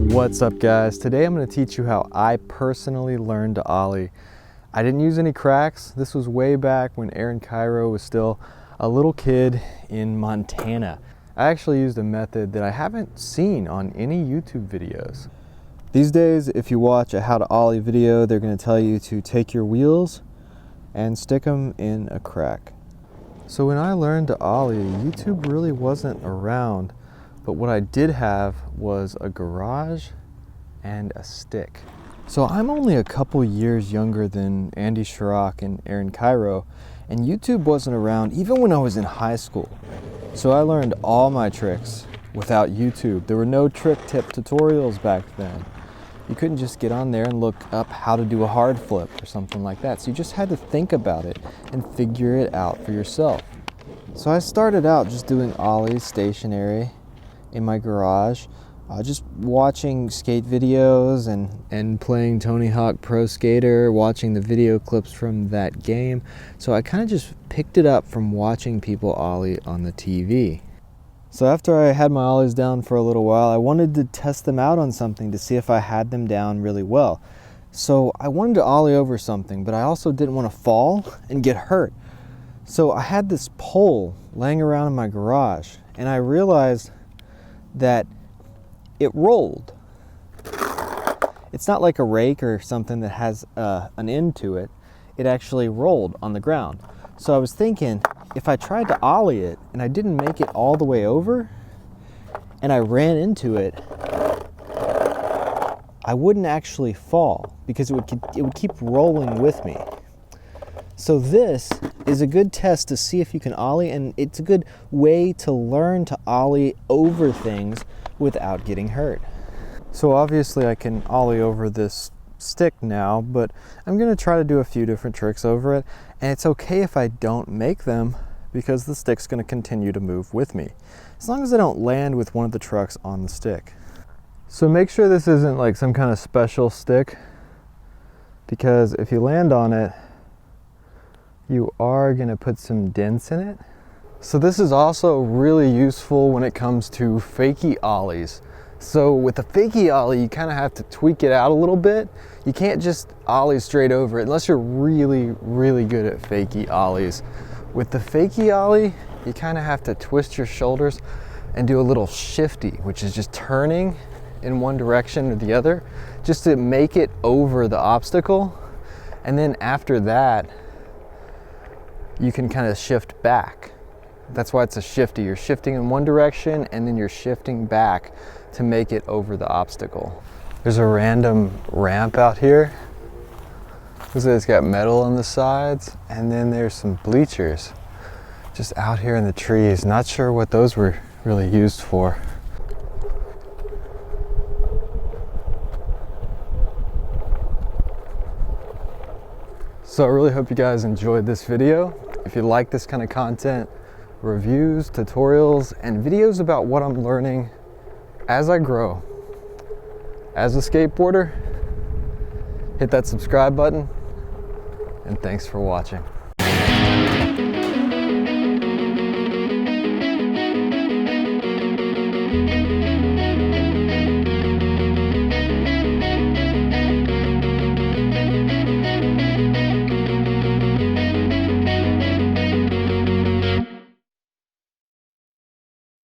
What's up guys? Today I'm going to teach you how I personally learned to ollie. I didn't use any cracks. This was way back when Aaron Cairo was still a little kid in Montana. I actually used a method that I haven't seen on any YouTube videos. These days, if you watch a how to ollie video, they're going to tell you to take your wheels and stick them in a crack. So when I learned to ollie, YouTube really wasn't around. But what I did have was a garage and a stick. So I'm only a couple years younger than Andy Chirac and Aaron Cairo, and YouTube wasn't around even when I was in high school. So I learned all my tricks without YouTube. There were no trick tip tutorials back then. You couldn't just get on there and look up how to do a hard flip or something like that. So you just had to think about it and figure it out for yourself. So I started out just doing ollies stationary in my garage, just watching skate videos and playing Tony Hawk Pro Skater, watching the video clips from that game. So I kind of just picked it up from watching people ollie on the TV. So after I had my ollies down for a little while, I wanted to test them out on something to see if I had them down really well. So I wanted to ollie over something, but I also didn't want to fall and get hurt. So I had this pole laying around in my garage, and I realized that it rolled. It's not like a rake or something that has an end to it. It actually rolled on the ground. So I was thinking, if I tried to ollie it and I didn't make it all the way over and I ran into it, I wouldn't actually fall because it would keep rolling with me. So this is a good test to see if you can ollie, and it's a good way to learn to ollie over things without getting hurt. So obviously I can ollie over this stick now, but I'm going to try to do a few different tricks over it, and it's okay if I don't make them because the stick's going to continue to move with me, as long as I don't land with one of the trucks on the stick. So make sure this isn't like some kind of special stick, because if you land on it, you are going to put some dents in it. So this is also really useful when it comes to fakie ollies. So with the fakie ollie, you kind of have to tweak it out a little bit. You can't just ollie straight over it unless you're really, really good at fakie ollies. With the fakie ollie, you kind of have to twist your shoulders and do a little shifty, which is just turning in one direction or the other, just to make it over the obstacle. And then after that, you can kind of shift back. That's why it's a shifty. You're shifting in one direction and then you're shifting back to make it over the obstacle. There's a random ramp out here. It's got metal on the sides, and then there's some bleachers just out here in the trees. Not sure what those were really used for. So I really hope you guys enjoyed this video. If you like this kind of content, reviews, tutorials, and videos about what I'm learning as I grow as a skateboarder, hit that subscribe button, and thanks for watching.